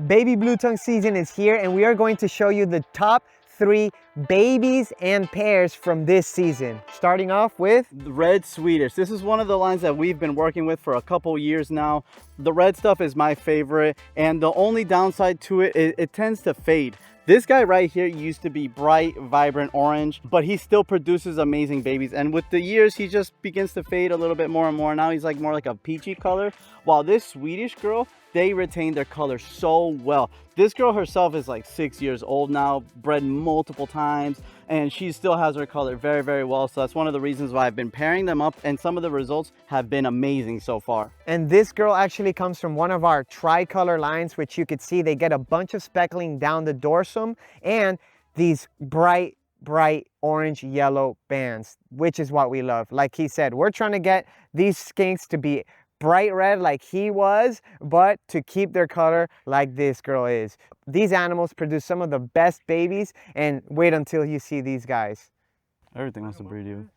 Baby blue tongue season is here, and we are going to show you the top 3 babies and pairs from this season. Starting off with the red Swedish. This is one of the lines that we've been working with for a couple years now. The red stuff is my favorite, and the only downside to it, it tends to fade. This guy right here used to be bright, vibrant orange, but he still produces amazing babies. And with the years, he just begins to fade a little bit more and more. Now he's like more like a peachy color. While this Swedish girl, they retain their color so well. This girl herself is like 6 years old now, bred multiple times, and she still has her color very, very well. So that's one of the reasons why I've been pairing them up, and some of the results have been amazing so far. And this girl actually comes from one of our tricolor lines, which you could see they get a bunch of speckling down the dorsum and these bright orange yellow bands, which is what we love. Like he said, we're trying to get these skinks to be bright red like he was, but to keep their color like this girl is. These animals produce some of the best babies, and wait until you see these guys. Everything wants to breed you.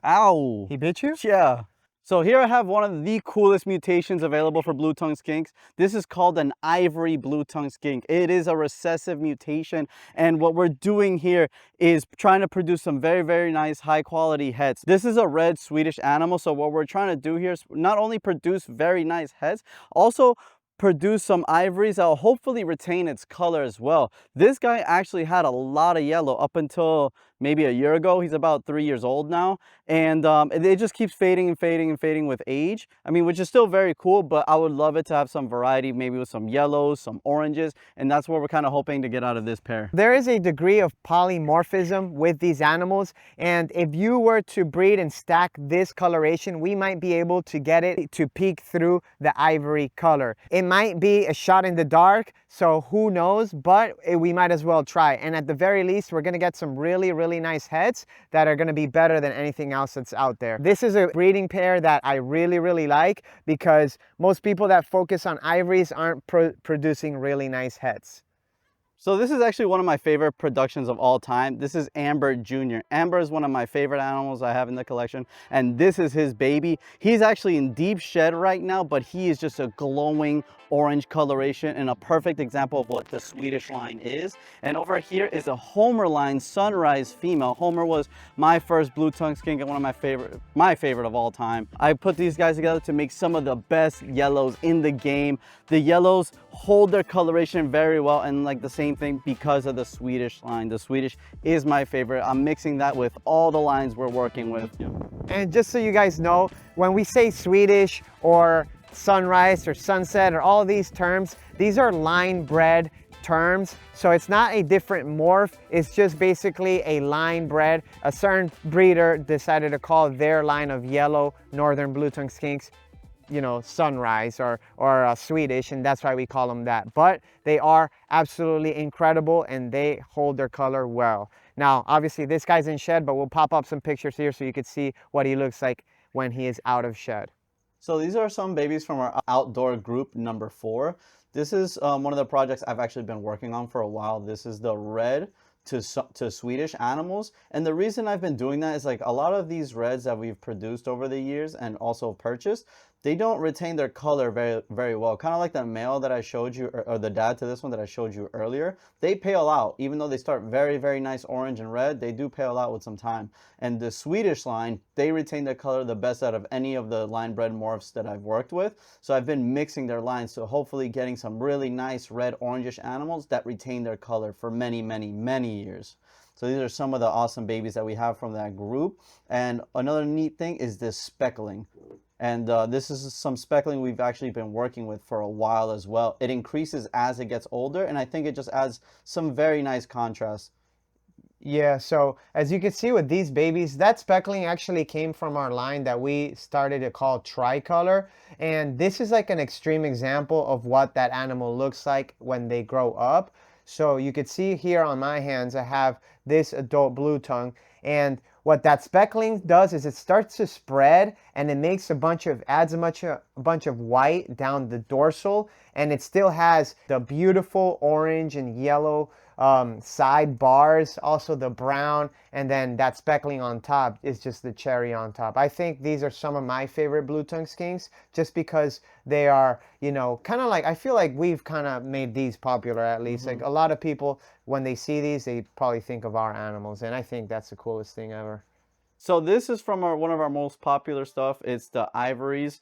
Ow! He bit you? Yeah. So here I have one of the coolest mutations available for blue tongue skinks. This is called an Ivory blue tongue skink. It is a recessive mutation, and what we're doing here is trying to produce some very, very nice high quality heads. This is a red Swedish animal, so what we're trying to do here is not only produce very nice heads, also produce some ivories that will hopefully retain its color as well. This guy actually had a lot of yellow up until maybe a year ago. He's about 3 years old now, and it just keeps fading and fading and fading with age. I mean, which is still very cool, but I would love it to have some variety, maybe with some yellows, some oranges, and that's what we're kind of hoping to get out of this pair. There is a degree of polymorphism with these animals, and if you were to breed and stack this coloration, we might be able to get it to peek through the ivory color. It might be a shot in the dark, so who knows, but we might as well try. And at the very least, we're gonna get some really nice heads that are gonna be better than anything else that's out there. This is a breeding pair that I really like, because most people that focus on ivories aren't producing really nice heads. So this is actually one of my favorite productions of all time. This is Amber Jr. Amber is one of my favorite animals I have in the collection, and this is his baby. He's actually in deep shed right now, but he is just a glowing orange coloration and a perfect example of what the Swedish line is. And over here is a Homer line Sunrise female. Homer was my first blue tongue skink and one of my favorite of all time. I put these guys together to make some of the best yellows in the game. The yellows hold their coloration very well, and like the same thing because of the Swedish line. The Swedish is my favorite. I'm mixing that with all the lines we're working with. And just so you guys know, when we say Swedish or sunrise or sunset or all these terms, these are line bred terms, so it's not a different morph, it's just basically a line bred. A certain breeder decided to call their line of yellow northern blue tongue skinks, you know, sunrise or Swedish, and that's why we call them that. But they are absolutely incredible, and they hold their color well. Now obviously this guy's in shed, but we'll pop up some pictures here so you can see what he looks like when he is out of shed. So these are some babies from our outdoor group number 4. This is one of the projects I've actually been working on for a while. This is the red to Swedish animals, and the reason I've been doing that is like a lot of these reds that we've produced over the years and also purchased, they don't retain their color very well. Kind of like the male that I showed you, or the dad to this one that I showed you earlier. They pale out. Even though they start very nice orange and red, they do pale out with some time. And the Swedish line, they retain their color the best out of any of the line bred morphs that I've worked with. So I've been mixing their lines, so hopefully getting some really nice red orangish animals that retain their color for many years. So these are some of the awesome babies that we have from that group. And another neat thing is this Speckling. And this is some speckling we've actually been working with for a while as well. It increases as it gets older, and I think it just adds some very nice contrast. Yeah, so as you can see with these babies, that speckling actually came from our line that we started to call tricolor. And this is like an extreme example of what that animal looks like when they grow up. So you can see here on my hands, I have this adult blue tongue, and what that speckling does is it starts to spread, and it makes adds a bunch of white down the dorsal, and it still has the beautiful orange and yellow side bars, also the brown, and then that speckling on top is just the cherry on top. I think these are some of my favorite blue tongue skinks just because they are, you know, kind of like, I feel like we've kind of made these popular at least. Like a lot of people, when they see these, they probably think of our animals, and I think that's the coolest thing ever. So this is from one of our most popular stuff. It's the ivories.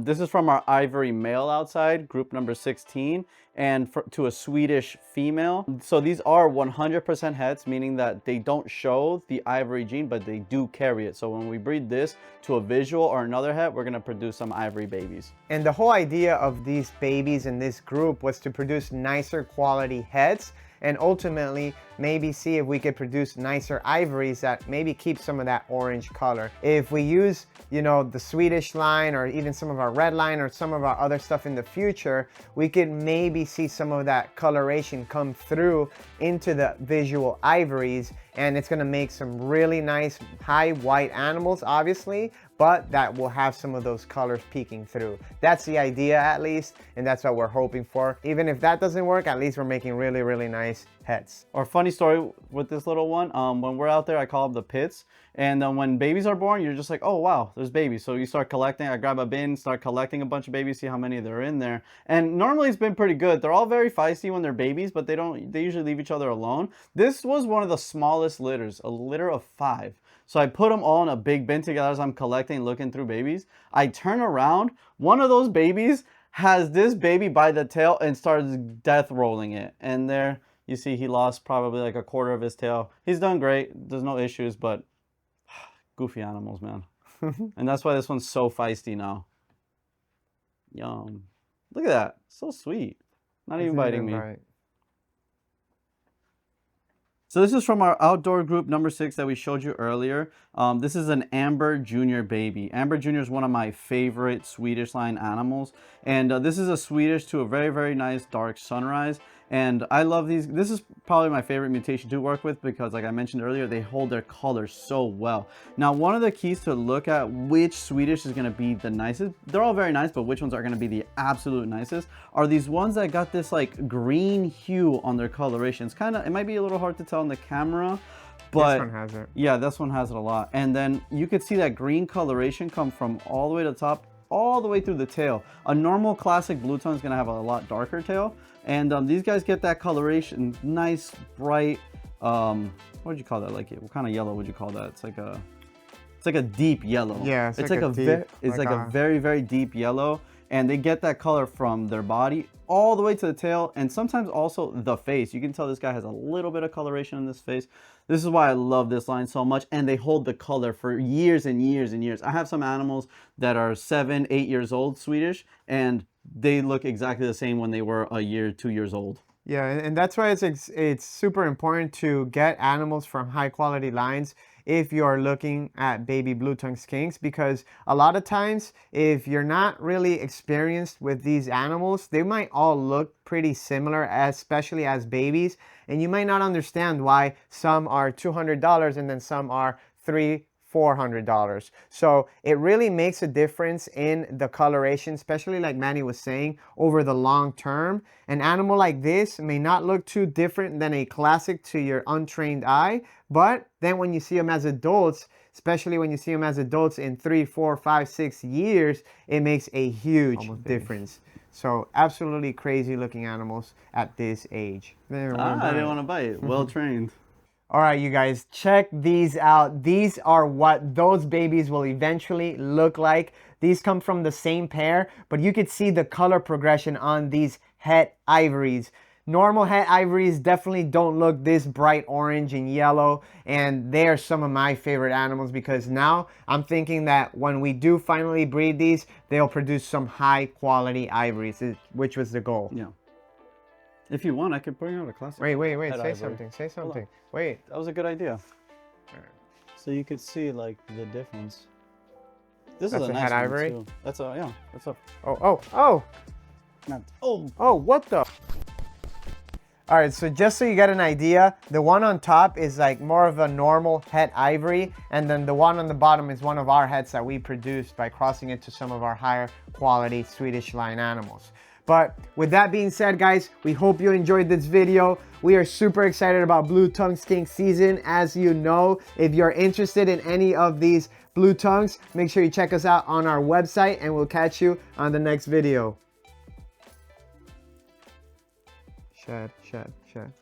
This is from our ivory male outside, group number 16, and to a Swedish female. So these are 100% heads, meaning that they don't show the ivory gene, but they do carry it. So when we breed this to a visual or another head, we're gonna produce some ivory babies. And the whole idea of these babies in this group was to produce nicer quality heads, and ultimately maybe see if we could produce nicer ivories that maybe keep some of that orange color. If we use, you know, the Swedish line or even some of our red line or some of our other stuff in the future, we could maybe see some of that coloration come through into the visual ivories, and it's gonna make some really nice high white animals, obviously, but that will have some of those colors peeking through. That's the idea at least, and that's what we're hoping for. Even if that doesn't work, at least we're making really, really nice heads. Or funny story with this little one, when we're out there, I call them the pits. And when babies are born, you're just like, oh wow, there's babies. So you start collecting. I grab a bin, start collecting a bunch of babies, see how many there are in there. And normally it's been pretty good. They're all very feisty when they're babies, but they usually leave each other alone. This was one of the smallest litters, a litter of 5. So I put them all in a big bin together as I'm collecting, looking through babies. I turn around, one of those babies has this baby by the tail and starts death rolling it. And there you see he lost probably like a quarter of his tail. He's done great, there's no issues, but goofy animals, man. And that's why this one's so feisty now. Yum. Look at that, so sweet. Not even biting me. So this is from our outdoor group number 6 that we showed you earlier. This is an Amber Junior baby. Amber Junior is one of my favorite Swedish line animals. And this is a Swedish to a very, very nice dark sunrise. And I love these. This is probably my favorite mutation to work with because, like I mentioned earlier, they hold their colors so well. Now, one of the keys to look at which Swedish is going to be the nicest, they're all very nice, but which ones are going to be the absolute nicest, are these ones that got this like green hue on their coloration. It's kind of, it might be a little hard to tell on the camera, but this one has it. Yeah, this one has it a lot. And then you could see that green coloration come from all the way to the top, all the way through the tail. A normal classic blue tongue is going to have a lot darker tail, and these guys get that coloration, nice bright, what would you call that? Like, what kind of yellow would you call that? It's like a deep yellow. Yeah, it's like a very, very deep yellow, and they get that color from their body all the way to the tail, and sometimes also the face. You can tell this guy has a little bit of coloration in this face. This is why I love this line so much, and they hold the color for years and years and years. I have some animals that are 7, 8 years old Swedish, and they look exactly the same when they were a year, 2 years old. Yeah, and that's why it's super important to get animals from high quality lines if you're looking at baby blue tongue skinks, because a lot of times if you're not really experienced with these animals, they might all look pretty similar, especially as babies, and you might not understand why some are $200 and then some are $400. So it really makes a difference in the coloration, especially like Manny was saying, over the long term. An animal like this may not look too different than a classic to your untrained eye, but then when you see them as adults, especially when you see them as adults in 3, 4, 5, 6 years, it makes a huge difference. So absolutely crazy looking animals at this age. I didn't want to bite. Well trained. All right, you guys, check these out. These are what those babies will eventually look like. These come from the same pair, but you could see the color progression on these het ivories. Normal het ivories definitely don't look this bright orange and yellow, and they are some of my favorite animals because now I'm thinking that when we do finally breed these, they'll produce some high quality ivories, which was the goal. Yeah. If you want, I could bring out a classic. Wait, say something, say something. Wait. That was a good idea. So you could see like the difference. This is a nice one ivory too. That's a, yeah, that's a. What the? All right, so just so you get an idea, the one on top is like more of a normal het ivory, and then the one on the bottom is one of our hets that we produced by crossing it to some of our higher quality Swedish line animals. But with that being said, guys, we hope you enjoyed this video. We are super excited about blue tongue skink season. As you know, if you're interested in any of these blue tongues, make sure you check us out on our website, and we'll catch you on the next video. Shed, shed, shed.